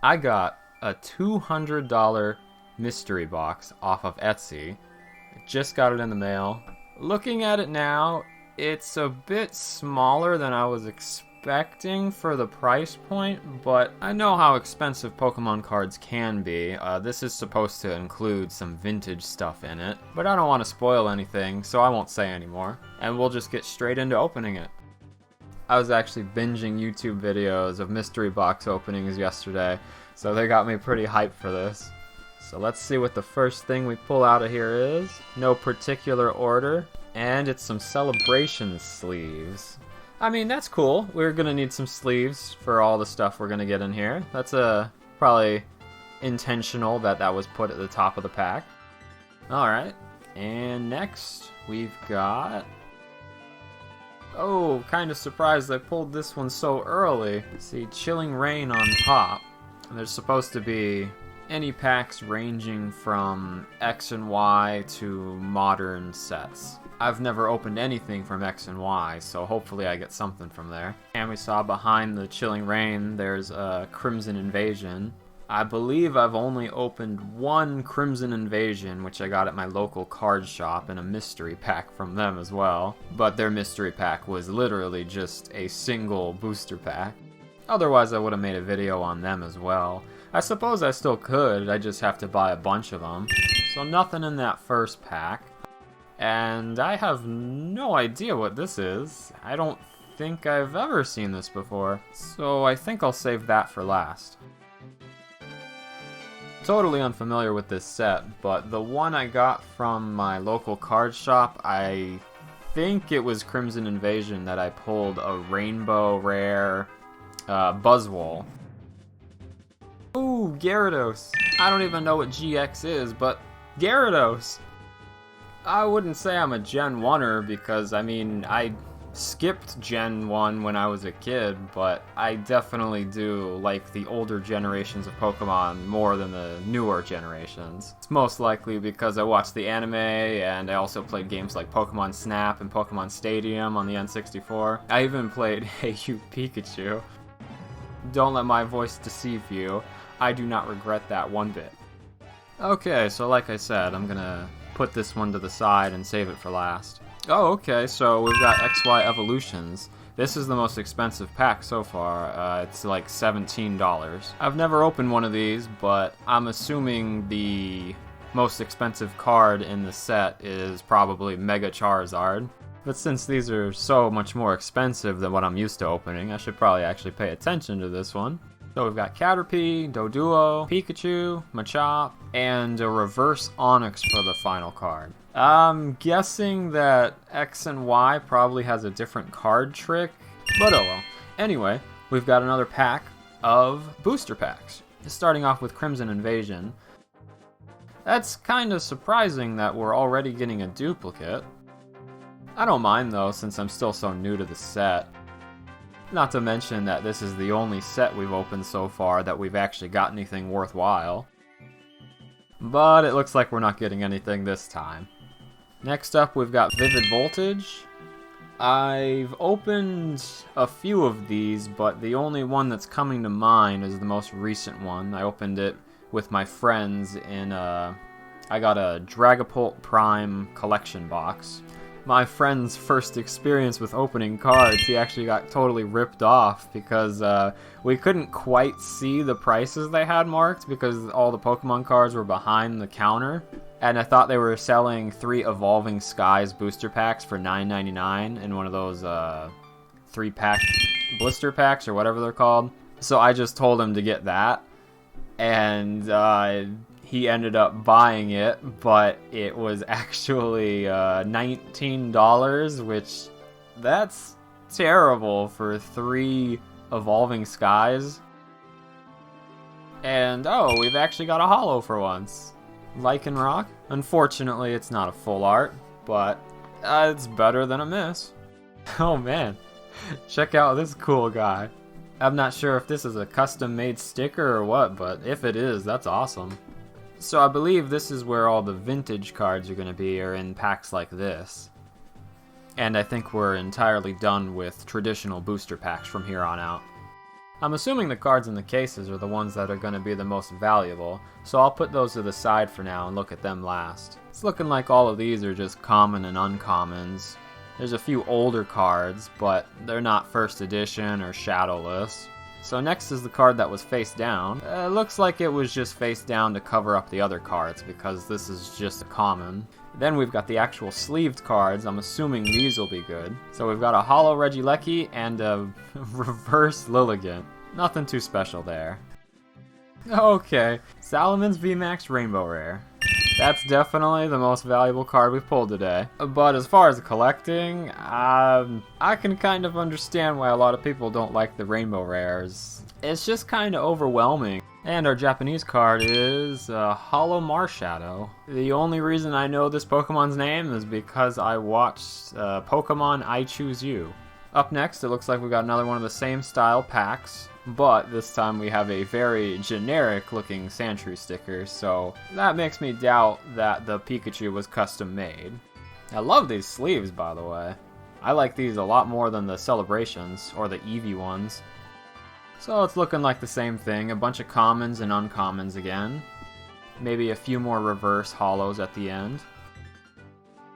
I got a $200 mystery box off of Etsy. Just got it in the mail. Looking at it now, it's a bit smaller than I was expecting for the price point, but I know how expensive Pokemon cards can be. This is supposed to include some vintage stuff in it, but I don't want to spoil anything, so I won't say anymore, and we'll just get straight into opening it. I was actually binging YouTube videos of mystery box openings yesterday, so they got me pretty hyped for this. So let's see what the first thing we pull out of here is. No particular order, and it's some celebration sleeves. I mean, that's cool. We're gonna need some sleeves for all the stuff we're gonna get in here. That's probably intentional that was put at the top of the pack. Alright, and next we've got... Oh, kind of surprised I pulled this one so early. See, Chilling Rain on top. And there's supposed to be any packs ranging from X and Y to modern sets. I've never opened anything from X and Y, so hopefully I get something from there. And we saw behind the Chilling Rain, there's a Crimson Invasion. I believe I've only opened one Crimson Invasion, which I got at my local card shop, and a mystery pack from them as well. But their mystery pack was literally just a single booster pack. Otherwise I would have made a video on them as well. I suppose I still could, I just have to buy a bunch of them. So nothing in that first pack. And I have no idea what this is. I don't think I've ever seen this before. So I think I'll save that for last. Totally unfamiliar with this set, but the one I got from my local card shop, I think it was Crimson Invasion that I pulled a rainbow rare Buzzwole. Ooh, Gyarados. I don't even know what GX is, but Gyarados! I wouldn't say I'm a Gen 1er because, I mean, I skipped Gen 1 when I was a kid, but I definitely do like the older generations of Pokemon more than the newer generations. It's most likely because I watched the anime, and I also played games like Pokemon Snap and Pokemon Stadium on the N64. I even played Hey You Pikachu. Don't let my voice deceive you. I do not regret that one bit. Okay, so like I said, I'm gonna put this one to the side and save it for last. Oh, okay, so we've got XY Evolutions. This is the most expensive pack so far. It's like $17. I've never opened one of these, but I'm assuming the most expensive card in the set is probably Mega Charizard. But since these are so much more expensive than what I'm used to opening, I should probably actually pay attention to this one. So we've got Caterpie, Doduo, Pikachu, Machop, and a reverse Onix for the final card. I'm guessing that X and Y probably has a different card trick, but oh well. Anyway, we've got another pack of booster packs. Starting off with Crimson Invasion. That's kind of surprising that we're already getting a duplicate. I don't mind though, since I'm still so new to the set. Not to mention that this is the only set we've opened so far that we've actually got anything worthwhile. But it looks like we're not getting anything this time. Next up, we've got Vivid Voltage. I've opened a few of these, but the only one that's coming to mind is the most recent one. I opened it with my friends in I got a Dragapult Prime collection box. My friend's first experience with opening cards, he actually got totally ripped off because we couldn't quite see the prices they had marked because all the Pokemon cards were behind the counter. And I thought they were selling 3 Evolving Skies booster packs for $9.99 in one of those 3-pack blister packs or whatever they're called. So I just told him to get that. And he ended up buying it, but it was actually $19, which that's terrible for 3 Evolving Skies. And oh, we've actually got a holo for once. Lycanroc. Unfortunately, it's not a full art, but it's better than a miss. Oh man, check out this cool guy. I'm not sure if this is a custom-made sticker or what, but if it is, that's awesome. So I believe this is where all the vintage cards are going to be, or in packs like this. And I think we're entirely done with traditional booster packs from here on out. I'm assuming the cards in the cases are the ones that are going to be the most valuable, so I'll put those to the side for now and look at them last. It's looking like all of these are just common and uncommons. There's a few older cards, but they're not first edition or shadowless. So next is the card that was face down. It looks like it was just face down to cover up the other cards because this is just a common. Then we've got the actual sleeved cards. I'm assuming these will be good. So we've got a holo Regieleki and a reverse Lilligant. Nothing too special there. Okay, Salamon's VMAX Rainbow Rare. That's definitely the most valuable card we've pulled today. But as far as collecting, I can kind of understand why a lot of people don't like the Rainbow Rares. It's just kind of overwhelming. And our Japanese card is Holo Marshadow. The only reason I know this Pokemon's name is because I watched Pokemon I Choose You. Up next, it looks like we got another one of the same style packs, but this time we have a very generic looking Sandshrew sticker, so that makes me doubt that the Pikachu was custom made. I love these sleeves, by the way. I like these a lot more than the Celebrations, or the Eevee ones. So it's looking like the same thing, a bunch of commons and uncommons again. Maybe a few more reverse holos at the end.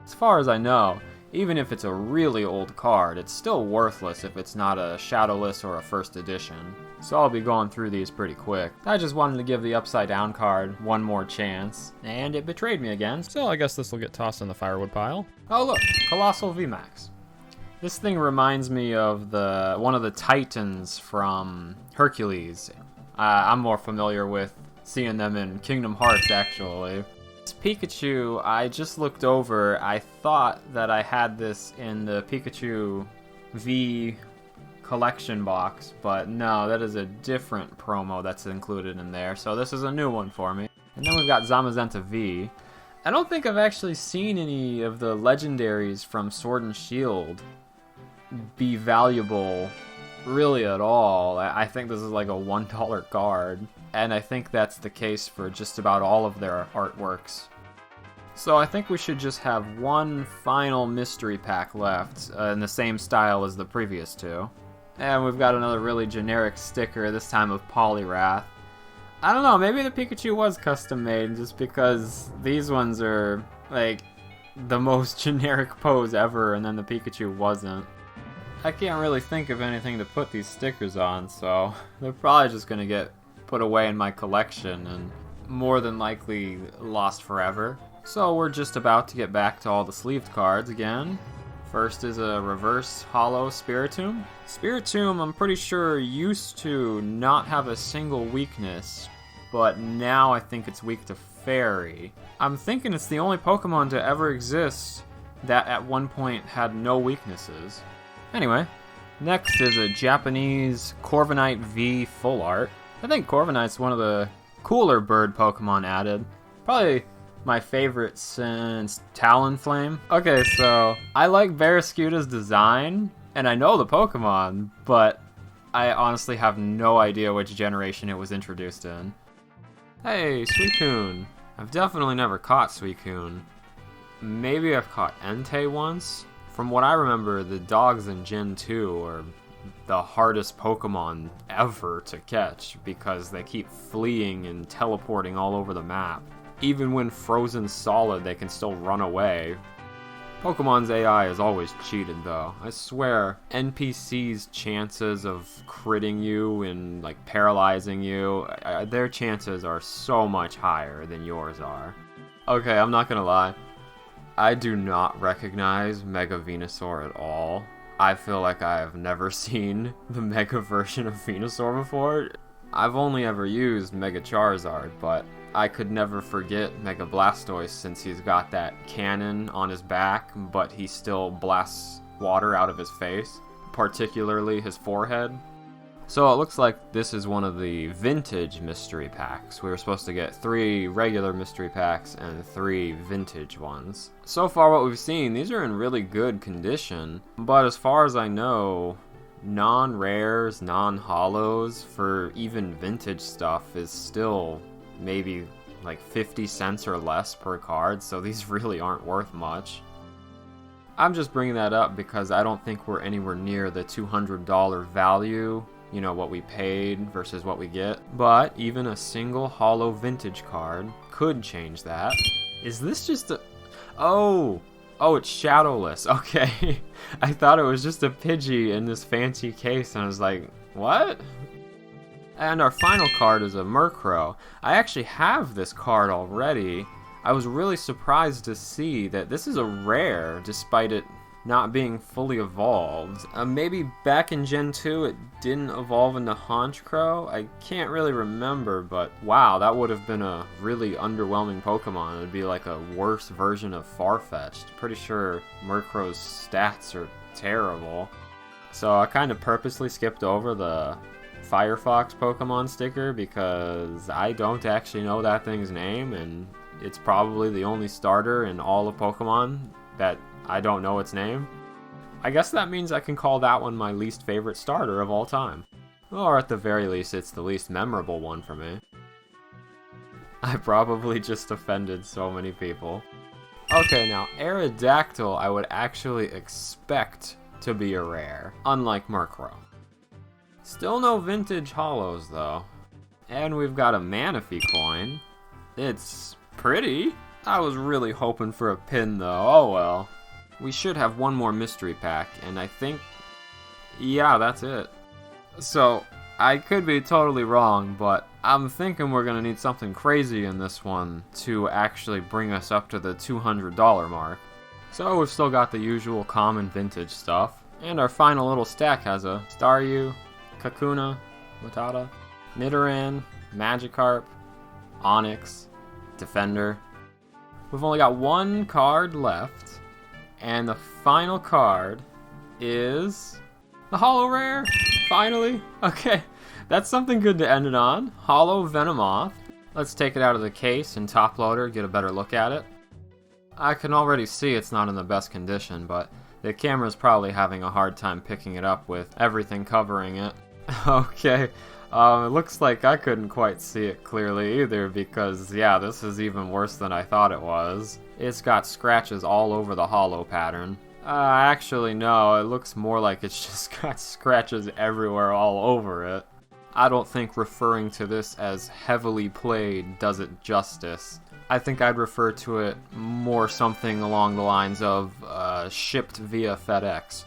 As far as I know, even if it's a really old card, it's still worthless if it's not a shadowless or a first edition. So I'll be going through these pretty quick. I just wanted to give the upside down card one more chance, and it betrayed me again, so I guess this will get tossed in the firewood pile. Oh look, Colossal VMAX. This thing reminds me of one of the Titans from Hercules. I'm more familiar with seeing them in Kingdom Hearts, actually. This Pikachu, I just looked over. I thought that I had this in the Pikachu V collection box, but no, that is a different promo that's included in there, so this is a new one for me. And then we've got Zamazenta V. I don't think I've actually seen any of the legendaries from Sword and Shield be valuable really at all. I think this is like a $1 card, and I think that's the case for just about all of their artworks. So I think we should just have one final mystery pack left in the same style as the previous two. And we've got another really generic sticker, this time of Poliwrath. I don't know, maybe the Pikachu was custom made just because these ones are like the most generic pose ever and then the Pikachu wasn't. I can't really think of anything to put these stickers on, so they're probably just going to get put away in my collection and more than likely lost forever. So we're just about to get back to all the sleeved cards again. First is a reverse holo Spiritomb. Spiritomb, I'm pretty sure, used to not have a single weakness, but now I think it's weak to Fairy. I'm thinking it's the only Pokemon to ever exist that at one point had no weaknesses. Anyway, next is a Japanese Corvonite V full art. I think Corvonite's one of the cooler bird Pokemon added. Probably my favorite since Talonflame. Okay, so I like Barraskewda's design, and I know the Pokemon, but I honestly have no idea which generation it was introduced in. Hey, Suicune. I've definitely never caught Suicune. Maybe I've caught Entei once. From what I remember, the dogs in Gen 2 are the hardest Pokemon ever to catch because they keep fleeing and teleporting all over the map. Even when frozen solid, they can still run away. Pokemon's AI is always cheated though. I swear, NPC's chances of critting you and like paralyzing you, their chances are so much higher than yours are. Okay, I'm not gonna lie. I do not recognize Mega Venusaur at all. I feel like I have never seen the Mega version of Venusaur before. I've only ever used Mega Charizard, but I could never forget Mega Blastoise since he's got that cannon on his back, but he still blasts water out of his face, particularly his forehead. So it looks like this is one of the vintage mystery packs. We were supposed to get 3 regular mystery packs and 3 vintage ones. So far what we've seen, these are in really good condition, but as far as I know, non-rares, non-holos for even vintage stuff is still maybe like 50 cents or less per card, so these really aren't worth much. I'm just bringing that up because I don't think we're anywhere near the $200 value you know, what we paid versus what we get. But even a single holo vintage card could change that. Is this just a... Oh, it's shadowless. Okay. I thought it was just a Pidgey in this fancy case, and I was like, what? And our final card is a Murkrow. I actually have this card already. I was really surprised to see that this is a rare, despite it not being fully evolved. Maybe back in Gen 2 it didn't evolve into Honchkrow? I can't really remember, but wow, that would have been a really underwhelming Pokemon. It would be like a worse version of Farfetch'd. Pretty sure Murkrow's stats are terrible. So I kind of purposely skipped over the Firefox Pokemon sticker because I don't actually know that thing's name, and it's probably the only starter in all of Pokemon that I don't know its name. I guess that means I can call that one my least favorite starter of all time. Or at the very least, it's the least memorable one for me. I probably just offended so many people. Okay, now Aerodactyl I would actually expect to be a rare, unlike Murkrow. Still no vintage holos though. And we've got a Manaphy coin. It's pretty. I was really hoping for a pin though, oh well. We should have one more mystery pack, and I think... yeah, that's it. So, I could be totally wrong, but I'm thinking we're gonna need something crazy in this one to actually bring us up to the $200 mark. So we've still got the usual common vintage stuff, and our final little stack has a Staryu, Kakuna, Watata, Nidoran, Magikarp, Onix, Defender. We've only got one card left, and the final card is the Holo Rare, finally. Okay, that's something good to end it on. Holo Venomoth. Let's take it out of the case and top loader, get a better look at it. I can already see it's not in the best condition, but the camera's probably having a hard time picking it up with everything covering it. Okay. It looks like I couldn't quite see it clearly either because, yeah, this is even worse than I thought it was. It's got scratches all over the holo pattern. Actually, no, it looks more like it's just got scratches everywhere all over it. I don't think referring to this as heavily played does it justice. I think I'd refer to it more something along the lines of shipped via FedEx.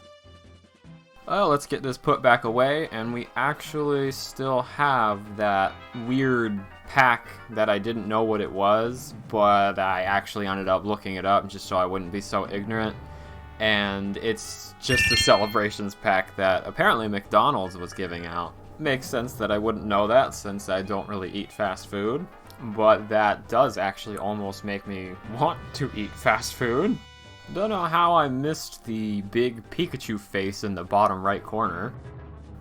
Well, let's get this put back away, and we actually still have that weird pack that I didn't know what it was, but I actually ended up looking it up just so I wouldn't be so ignorant. And it's just the Celebrations pack that apparently McDonald's was giving out. Makes sense that I wouldn't know that since I don't really eat fast food, but that does actually almost make me want to eat fast food. Don't know how I missed the big Pikachu face in the bottom right corner.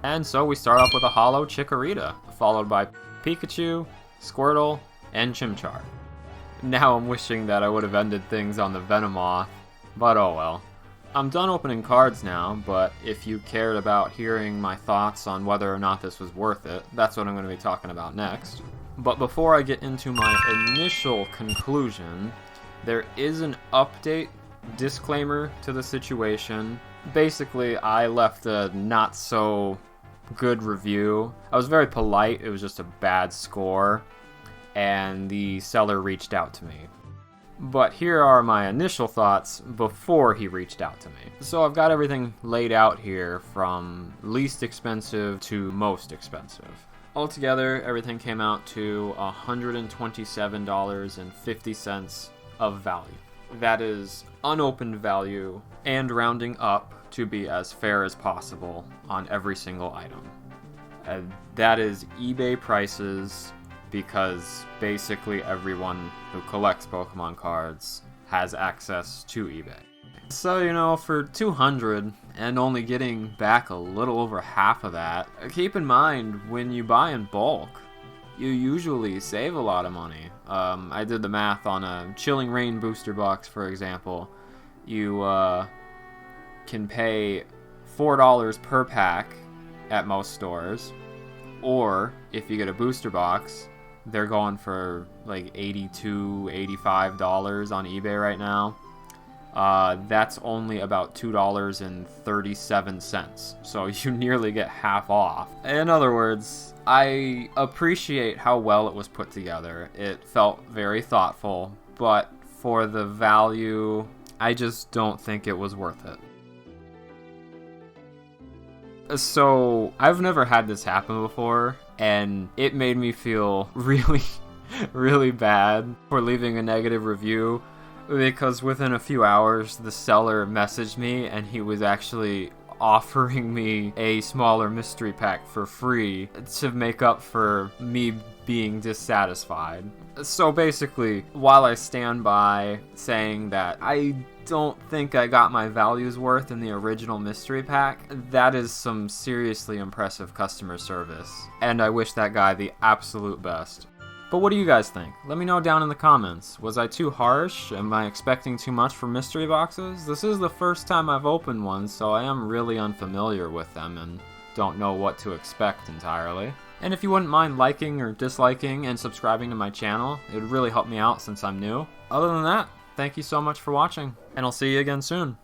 And so we start off with a holo Chikorita, followed by Pikachu, Squirtle, and Chimchar. Now I'm wishing that I would have ended things on the Venomoth, but oh well. I'm done opening cards now, but if you cared about hearing my thoughts on whether or not this was worth it, that's what I'm going to be talking about next. But before I get into my initial conclusion, there is an update disclaimer to the situation. Basically, I left a not so good review. I was very polite, it was just a bad score, and the seller reached out to me. But here are my initial thoughts before he reached out to me. So I've got everything laid out here from least expensive to most expensive. Altogether, everything came out to $127.50 of value. That is unopened value and rounding up to be as fair as possible on every single item. That is eBay prices because basically everyone who collects Pokemon cards has access to eBay. So, you know, for $200 and only getting back a little over half of that, keep in mind when you buy in bulk, you usually save a lot of money. I did the math on a Chilling Reign booster box, for example. You can pay $4 per pack at most stores, or if you get a booster box, they're going for like $82, $85 on eBay right now. that's only about $2.37. So you nearly get half off. In other words, I appreciate how well it was put together. It felt very thoughtful, but for the value, I just don't think it was worth it. So, I've never had this happen before, and it made me feel really, really bad for leaving a negative review, because within a few hours, the seller messaged me, and he was actually offering me a smaller mystery pack for free to make up for me being dissatisfied. So basically, while I stand by saying that I don't think I got my value's worth in the original mystery pack, that is some seriously impressive customer service, and I wish that guy the absolute best. But what do you guys think? Let me know down in the comments. Was I too harsh? Am I expecting too much from mystery boxes? This is the first time I've opened one, so I am really unfamiliar with them and don't know what to expect entirely. And if you wouldn't mind liking or disliking and subscribing to my channel, it would really help me out since I'm new. Other than that, thank you so much for watching, and I'll see you again soon.